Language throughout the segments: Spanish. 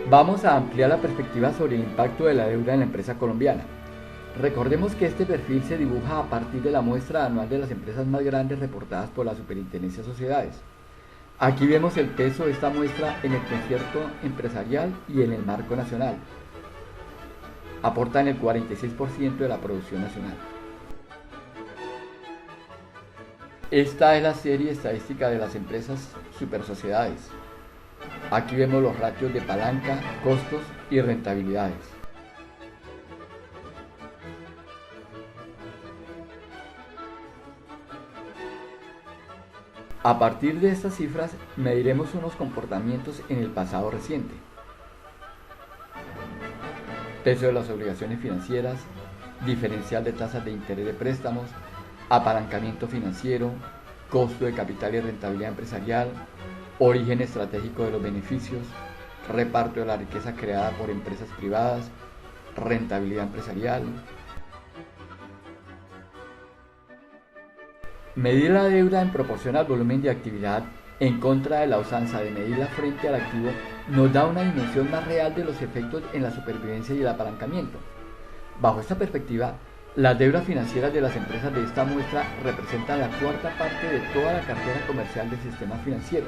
Vamos a ampliar la perspectiva sobre el impacto de la deuda en la empresa colombiana. Recordemos que este perfil se dibuja a partir de la muestra anual de las empresas más grandes reportadas por la Superintendencia de Sociedades. Aquí vemos el peso de esta muestra en el concierto empresarial y en el marco nacional. Aportan el 46% de la producción nacional. Esta es la serie estadística de las empresas supersociedades. Aquí vemos los ratios de palanca, costos y rentabilidades. A partir de estas cifras mediremos unos comportamientos en el pasado reciente. Peso de las obligaciones financieras, diferencial de tasas de interés de préstamos, apalancamiento financiero, costo de capital y rentabilidad empresarial, origen estratégico de los beneficios, reparto de la riqueza creada por empresas privadas, rentabilidad empresarial. Medir la deuda en proporción al volumen de actividad en contra de la usanza de medirla frente al activo nos da una dimensión más real de los efectos en la supervivencia y el apalancamiento. Bajo esta perspectiva, las deudas financieras de las empresas de esta muestra representan la cuarta parte de toda la cartera comercial del sistema financiero.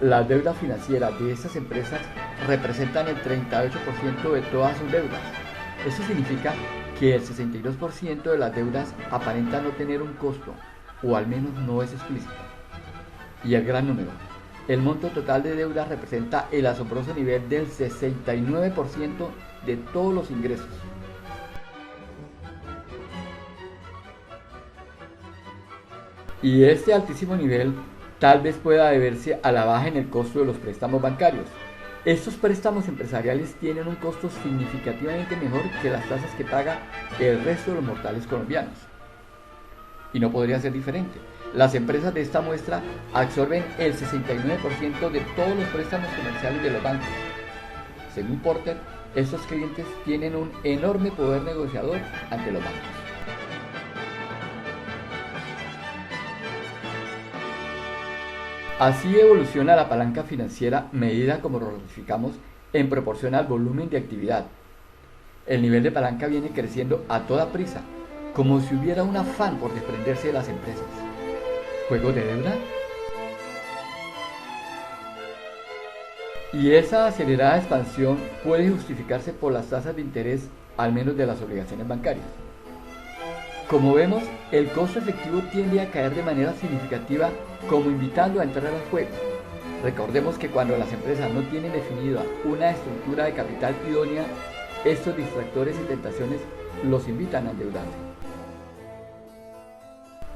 Las deudas financieras de estas empresas representan el 38% de todas sus deudas. Esto significa que el 62% de las deudas aparenta no tener un costo, o al menos no es explícito. Y el gran número, el monto total de deudas representa el asombroso nivel del 69% de todos los ingresos. Y este altísimo nivel tal vez pueda deberse a la baja en el costo de los préstamos bancarios. Estos préstamos empresariales tienen un costo significativamente mejor que las tasas que paga el resto de los mortales colombianos. Y no podría ser diferente. Las empresas de esta muestra absorben el 69% de todos los préstamos comerciales de los bancos. Según Porter, estos clientes tienen un enorme poder negociador ante los bancos. Así evoluciona la palanca financiera medida, como lo ratificamos, en proporción al volumen de actividad. El nivel de palanca viene creciendo a toda prisa, como si hubiera un afán por desprenderse de las empresas. ¿Juego de deuda? Y esa acelerada expansión puede justificarse por las tasas de interés, al menos de las obligaciones bancarias. Como vemos, el costo efectivo tiende a caer de manera significativa, como invitando a entrar al juego. Recordemos que cuando las empresas no tienen definida una estructura de capital idónea, estos distractores y tentaciones los invitan a endeudarse.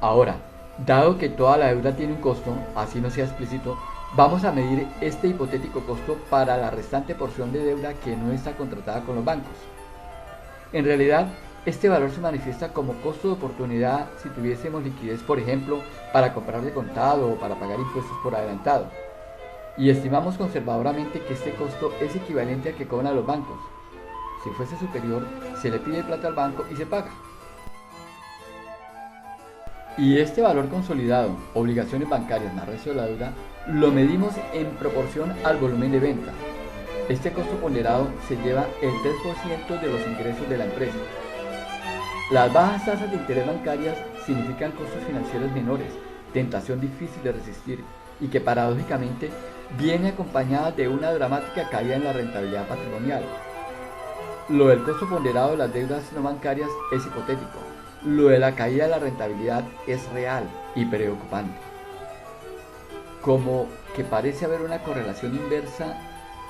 Ahora, dado que toda la deuda tiene un costo, así no sea explícito, vamos a medir este hipotético costo para la restante porción de deuda que no está contratada con los bancos. En realidad, este valor se manifiesta como costo de oportunidad si tuviésemos liquidez, por ejemplo, para comprar de contado o para pagar impuestos por adelantado. Y estimamos conservadoramente que este costo es equivalente al que cobran los bancos. Si fuese superior, se le pide plata al banco y se paga. Y este valor consolidado, obligaciones bancarias más resto de la deuda, lo medimos en proporción al volumen de venta. Este costo ponderado se lleva el 3% de los ingresos de la empresa. Las bajas tasas de interés bancarias significan costos financieros menores, tentación difícil de resistir y que paradójicamente viene acompañada de una dramática caída en la rentabilidad patrimonial. Lo del costo ponderado de las deudas no bancarias es hipotético. Lo de la caída de la rentabilidad es real y preocupante. Como que parece haber una correlación inversa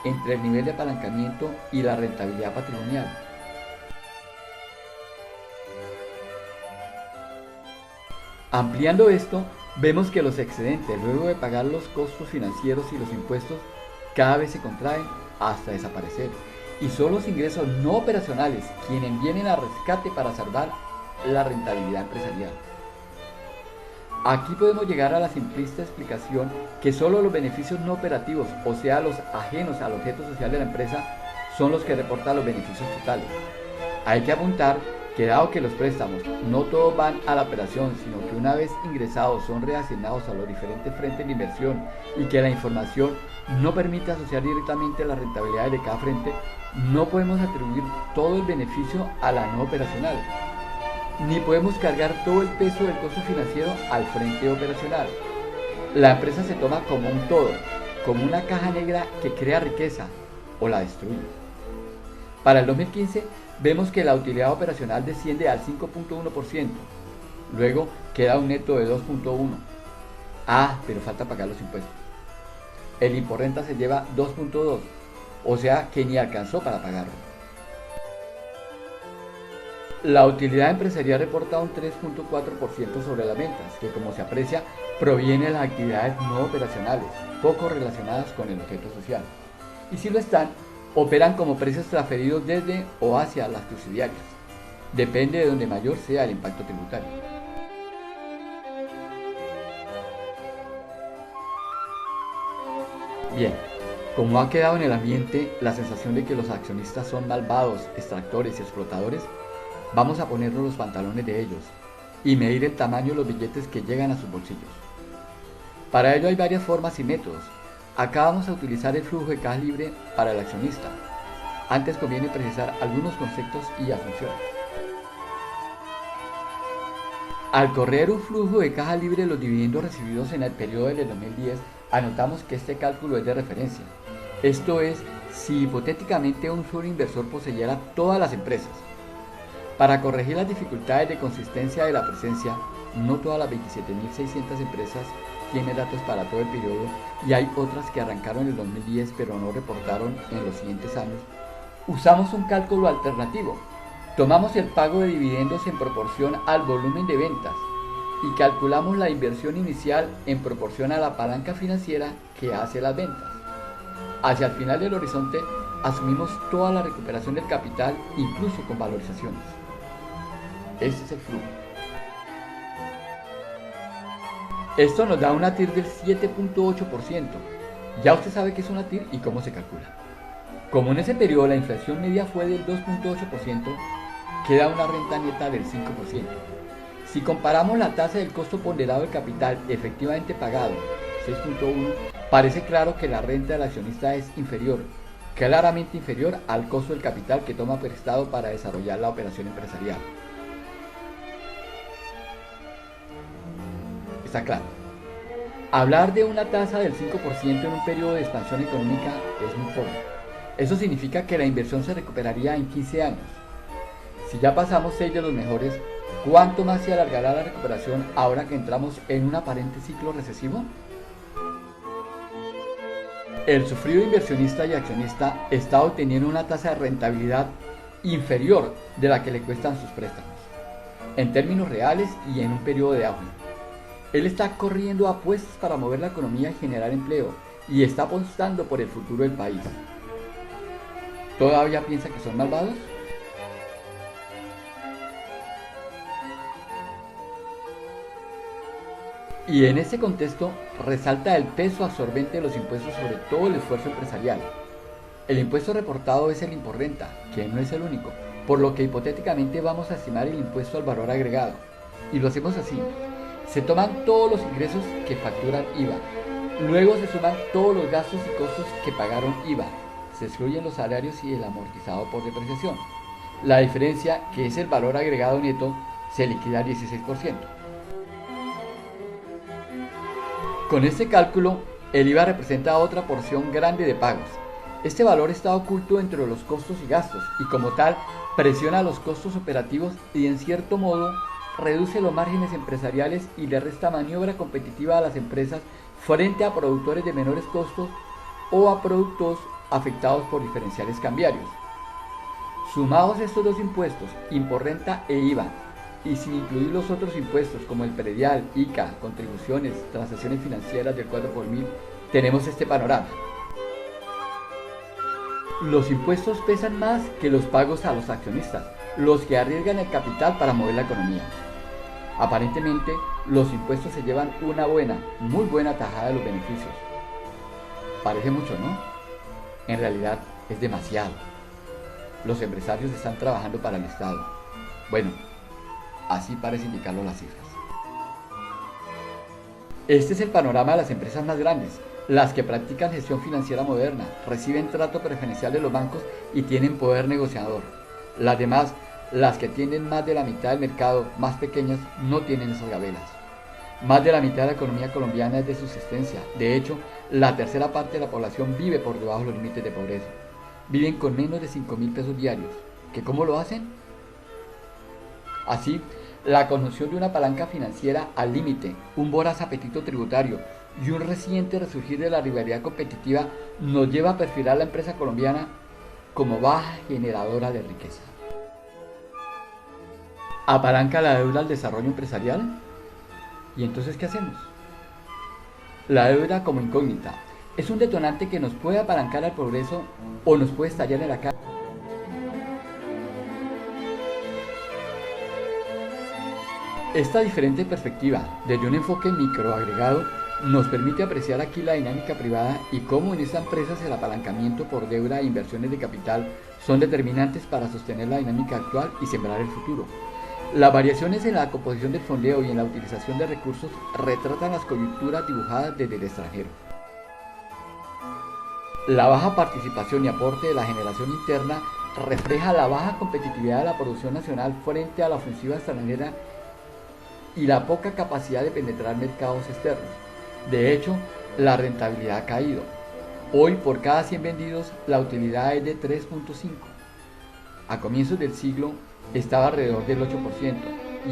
entre el nivel de apalancamiento y la rentabilidad patrimonial. Ampliando esto, vemos que los excedentes, luego de pagar los costos financieros y los impuestos, cada vez se contraen hasta desaparecer. Y son los ingresos no operacionales quienes vienen a rescate para salvar la rentabilidad empresarial. Aquí podemos llegar a la simplista explicación que solo los beneficios no operativos, o sea, los ajenos al objeto social de la empresa, son los que reportan los beneficios totales. Hay que apuntar que dado que los préstamos no todos van a la operación, sino que una vez ingresados son reasignados a los diferentes frentes de inversión y que la información no permite asociar directamente las rentabilidades de cada frente, no podemos atribuir todo el beneficio a la no operacional, ni podemos cargar todo el peso del costo financiero al frente operacional. La empresa se toma como un todo, como una caja negra que crea riqueza o la destruye. Para el 2015 vemos que la utilidad operacional desciende al 5.1%, luego queda un neto de 2.1%. Pero falta pagar los impuestos. El imporrenta se lleva 2.2%, o sea que ni alcanzó para pagarlo. La utilidad empresarial reporta un 3.4% sobre las ventas, que como se aprecia proviene de las actividades no operacionales, poco relacionadas con el objeto social. Y si lo están, operan como precios transferidos desde o hacia las subsidiarias. Depende de donde mayor sea el impacto tributario. Bien, como ha quedado en el ambiente la sensación de que los accionistas son malvados, extractores y explotadores, vamos a ponernos los pantalones de ellos y medir el tamaño de los billetes que llegan a sus bolsillos. Para ello hay varias formas y métodos. Acá vamos a utilizar el flujo de caja libre para el accionista. Antes conviene precisar algunos conceptos y asunciones. Al correr un flujo de caja libre de los dividendos recibidos en el periodo del 2010, anotamos que este cálculo es de referencia. Esto es, si hipotéticamente un solo inversor poseyera todas las empresas. Para corregir las dificultades de consistencia de la presencia, no todas las 27.600 empresas tienen datos para todo el periodo y hay otras que arrancaron en el 2010 pero no reportaron en los siguientes años. Usamos un cálculo alternativo. Tomamos el pago de dividendos en proporción al volumen de ventas y calculamos la inversión inicial en proporción a la palanca financiera que hace las ventas. Hacia el final del horizonte asumimos toda la recuperación del capital, incluso con valorizaciones. Este es el flujo. Esto nos da una TIR del 7.8%. Ya usted sabe qué es una TIR y cómo se calcula. Como en ese periodo la inflación media fue del 2.8%, queda una renta neta del 5%. Si comparamos la tasa del costo ponderado del capital efectivamente pagado, 6.1%, parece claro que la renta del accionista es inferior, claramente inferior al costo del capital que toma prestado para desarrollar la operación empresarial. Está claro. Hablar de una tasa del 5% en un periodo de expansión económica es muy poco. Eso significa que la inversión se recuperaría en 15 años. Si ya pasamos 6 de los mejores, ¿cuánto más se alargará la recuperación ahora que entramos en un aparente ciclo recesivo? El sufrido inversionista y accionista está obteniendo una tasa de rentabilidad inferior de la que le cuestan sus préstamos, en términos reales y en un periodo de auge. Él está corriendo apuestas para mover la economía y generar empleo, y está apostando por el futuro del país. ¿Todavía piensa que son malvados? Y en ese contexto resalta el peso absorbente de los impuestos sobre todo el esfuerzo empresarial. El impuesto reportado es el imporrenta, que no es el único, por lo que hipotéticamente vamos a estimar el impuesto al valor agregado. Y lo hacemos así. Se toman todos los ingresos que facturan IVA. Luego se suman todos los gastos y costos que pagaron IVA. Se excluyen los salarios y el amortizado por depreciación. La diferencia, que es el valor agregado neto, se liquida al 16%. Con este cálculo, el IVA representa otra porción grande de pagos. Este valor está oculto entre los costos y gastos y como tal presiona los costos operativos y en cierto modo reduce los márgenes empresariales y le resta maniobra competitiva a las empresas frente a productores de menores costos o a productos afectados por diferenciales cambiarios. Sumados estos dos impuestos, imporrenta e IVA, y sin incluir los otros impuestos como el predial, ICA, contribuciones, transacciones financieras del 4 por mil, tenemos este panorama. Los impuestos pesan más que los pagos a los accionistas, los que arriesgan el capital para mover la economía. Aparentemente, los impuestos se llevan una buena, muy buena tajada de los beneficios. Parece mucho, ¿no? En realidad es demasiado. Los empresarios están trabajando para el Estado. Bueno, así parece indicarlo las cifras. Este es el panorama de las empresas más grandes, las que practican gestión financiera moderna, reciben trato preferencial de los bancos y tienen poder negociador. Las demás, las que tienen más de la mitad del mercado, más pequeñas, no tienen esas gabelas. Más de la mitad de la economía colombiana es de subsistencia. De hecho, la tercera parte de la población vive por debajo de los límites de pobreza. Viven con menos de 5.000 pesos diarios. ¿Que cómo lo hacen? Así, la conjunción de una palanca financiera al límite, un voraz apetito tributario y un reciente resurgir de la rivalidad competitiva nos lleva a perfilar a la empresa colombiana como baja generadora de riqueza. ¿Apalanca la deuda al desarrollo empresarial? ¿Y entonces qué hacemos? La deuda como incógnita es un detonante que nos puede apalancar al progreso o nos puede estallar en la cara. Esta diferente perspectiva, desde un enfoque microagregado, nos permite apreciar aquí la dinámica privada y cómo en esta empresa el apalancamiento por deuda e inversiones de capital son determinantes para sostener la dinámica actual y sembrar el futuro. Las variaciones en la composición del fondeo y en la utilización de recursos retratan las coyunturas dibujadas desde el extranjero. La baja participación y aporte de la generación interna refleja la baja competitividad de la producción nacional frente a la ofensiva extranjera y la poca capacidad de penetrar mercados externos. De hecho, la rentabilidad ha caído. Hoy, por cada 100 vendidos, la utilidad es de 3.5. A comienzos del siglo estaba alrededor del 8%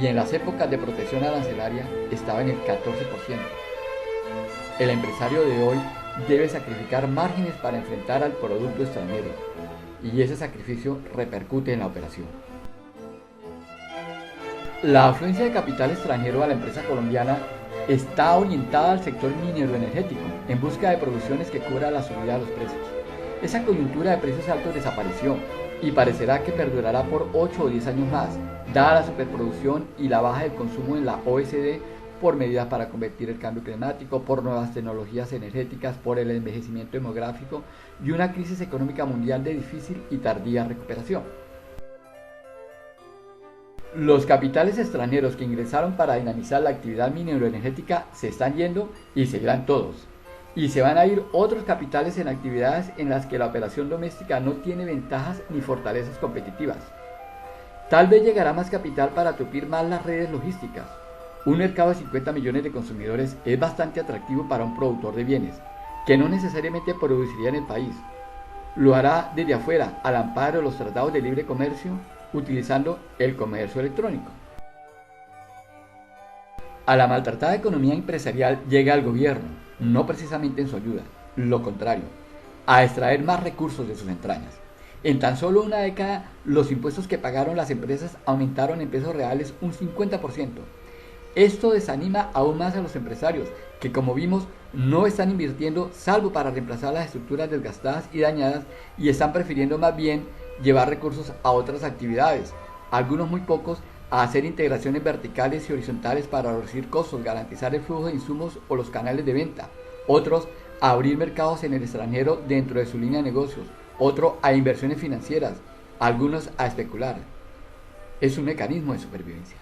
y en las épocas de protección arancelaria estaba en el 14%. El empresario de hoy debe sacrificar márgenes para enfrentar al producto extranjero y ese sacrificio repercute en la operación. La afluencia de capital extranjero a la empresa colombiana está orientada al sector minero energético en busca de producciones que cubran la subida de los precios. Esa coyuntura de precios altos desapareció y parecerá que perdurará por 8 o 10 años más, dada la superproducción y la baja del consumo en la OECD por medidas para combatir el cambio climático, por nuevas tecnologías energéticas, por el envejecimiento demográfico y una crisis económica mundial de difícil y tardía recuperación. Los capitales extranjeros que ingresaron para dinamizar la actividad mineroenergética se están yendo y se irán todos. Y se van a ir otros capitales en actividades en las que la operación doméstica no tiene ventajas ni fortalezas competitivas. Tal vez llegará más capital para tupir más las redes logísticas. Un mercado de 50 millones de consumidores es bastante atractivo para un productor de bienes, que no necesariamente produciría en el país. Lo hará desde afuera, al amparo de los tratados de libre comercio, utilizando el comercio electrónico. A la maltratada economía empresarial llega el gobierno, no precisamente en su ayuda, lo contrario, a extraer más recursos de sus entrañas. En tan solo una década, los impuestos que pagaron las empresas aumentaron en pesos reales un 50%. Esto desanima aún más a los empresarios, que como vimos, no están invirtiendo salvo para reemplazar las estructuras desgastadas y dañadas y están prefiriendo más bien llevar recursos a otras actividades, algunos muy pocos, a hacer integraciones verticales y horizontales para reducir costos, garantizar el flujo de insumos o los canales de venta, otros a abrir mercados en el extranjero dentro de su línea de negocios, otro a inversiones financieras, algunos a especular. Es un mecanismo de supervivencia.